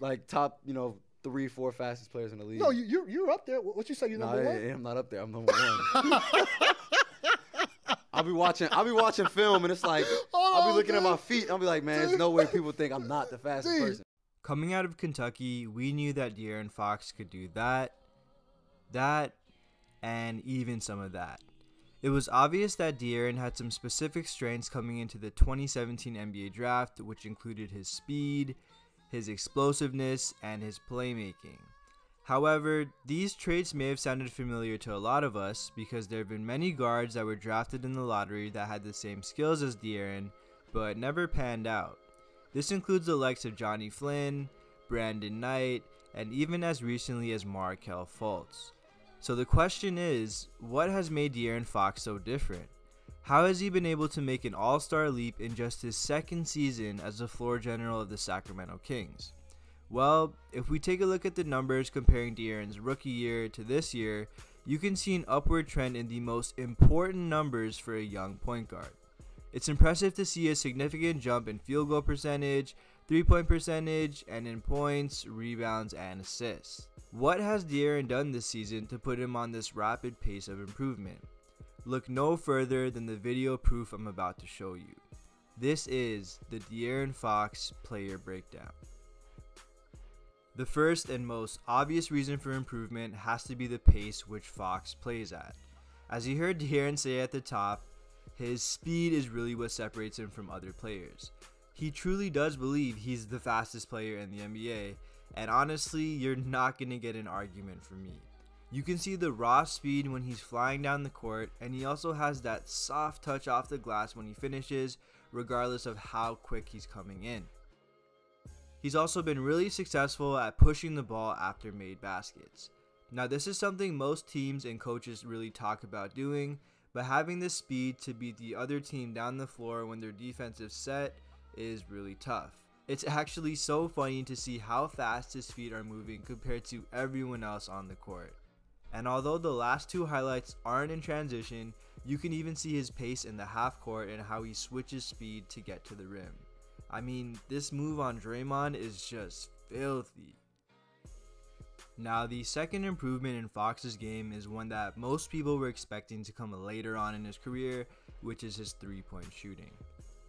like top, 3, 4 fastest players in the league. No, you're up there. What you say? You number one? I'm not up there. I'm number one. I'll be watching film, and it's like I'll be looking at my feet. And I'll be like, man, there's no way people think I'm not the fastest person. Coming out of Kentucky, we knew that De'Aaron Fox could do that, and even some of that. It was obvious that De'Aaron had some specific strengths coming into the 2017 NBA draft, which included his speed, his explosiveness, and his playmaking. However, these traits may have sounded familiar to a lot of us because there have been many guards that were drafted in the lottery that had the same skills as De'Aaron, but never panned out. This includes the likes of Johnny Flynn, Brandon Knight, and even as recently as Markelle Fultz. So the question is, what has made De'Aaron Fox so different? How has he been able to make an all-star leap in just his second season as the floor general of the Sacramento Kings? Well, if we take a look at the numbers comparing De'Aaron's rookie year to this year, you can see an upward trend in the most important numbers for a young point guard. It's impressive to see a significant jump in field goal percentage, 3-point percentage, and in points, rebounds, and assists. What has De'Aaron done this season to put him on this rapid pace of improvement? Look no further than the video proof I'm about to show you. This is the De'Aaron Fox player breakdown. The first and most obvious reason for improvement has to be the pace which Fox plays at. As you heard De'Aaron say at the top, his speed is really what separates him from other players. He truly does believe he's the fastest player in the NBA, and honestly, you're not going to get an argument from me. You can see the raw speed when he's flying down the court, and he also has that soft touch off the glass when he finishes, regardless of how quick he's coming in. He's also been really successful at pushing the ball after made baskets. Now this is something most teams and coaches really talk about doing, but having the speed to beat the other team down the floor when their defensive set is really tough. It's actually so funny to see how fast his feet are moving compared to everyone else on the court. And although the last two highlights aren't in transition, you can even see his pace in the half court and how he switches speed to get to the rim. I mean, this move on Draymond is just filthy. Now, the second improvement in Fox's game is one that most people were expecting to come later on in his career, which is his three-point shooting.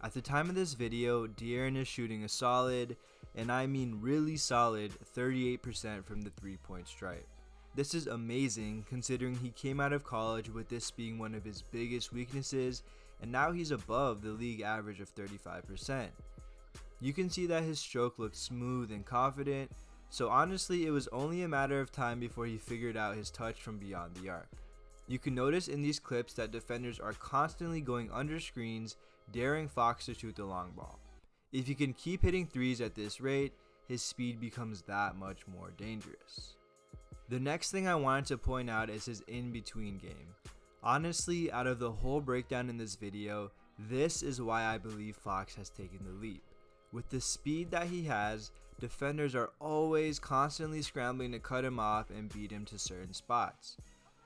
At the time of this video, De'Aaron is shooting a solid, and I mean really solid, 38% from the three-point stripe. This is amazing considering he came out of college with this being one of his biggest weaknesses, and now he's above the league average of 35%. You can see that his stroke looks smooth and confident, so honestly it was only a matter of time before he figured out his touch from beyond the arc. You can notice in these clips that defenders are constantly going under screens, daring Fox to shoot the long ball. If he can keep hitting threes at this rate, his speed becomes that much more dangerous. The next thing I wanted to point out is his in-between game. Honestly, out of the whole breakdown in this video, this is why I believe Fox has taken the leap. With the speed that he has, defenders are always constantly scrambling to cut him off and beat him to certain spots.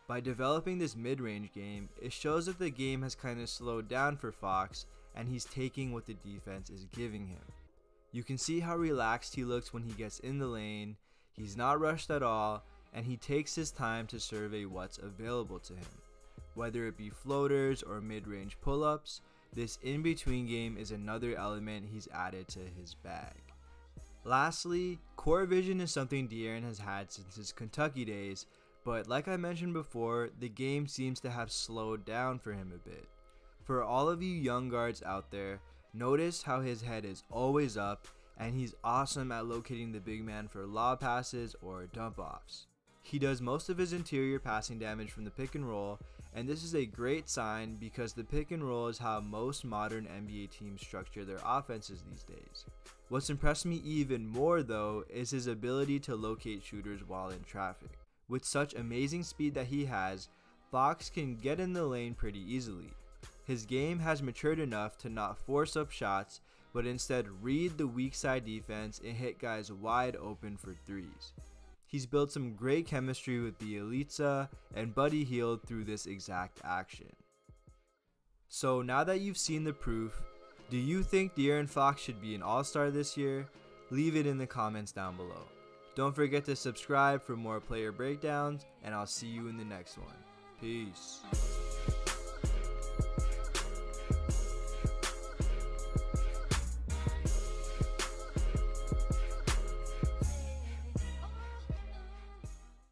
By developing this mid-range game, it shows that the game has kind of slowed down for Fox and he's taking what the defense is giving him. You can see how relaxed he looks when he gets in the lane, he's not rushed at all, and he takes his time to survey what's available to him. Whether it be floaters or mid-range pull-ups, this in-between game is another element he's added to his bag. Lastly, core vision is something De'Aaron has had since his Kentucky days, but like I mentioned before, the game seems to have slowed down for him a bit. For all of you young guards out there, notice how his head is always up and he's awesome at locating the big man for lob passes or dump offs. He does most of his interior passing damage from the pick and roll, and this is a great sign because the pick and roll is how most modern NBA teams structure their offenses these days. What's impressed me even more though is his ability to locate shooters while in traffic. With such amazing speed that he has, Fox can get in the lane pretty easily. His game has matured enough to not force up shots, but instead read the weak side defense and hit guys wide open for threes. He's built some great chemistry with Bjelica and Buddy Hield through this exact action. So now that you've seen the proof, do you think De'Aaron Fox should be an all-star this year? Leave it in the comments down below. Don't forget to subscribe for more player breakdowns, and I'll see you in the next one. Peace.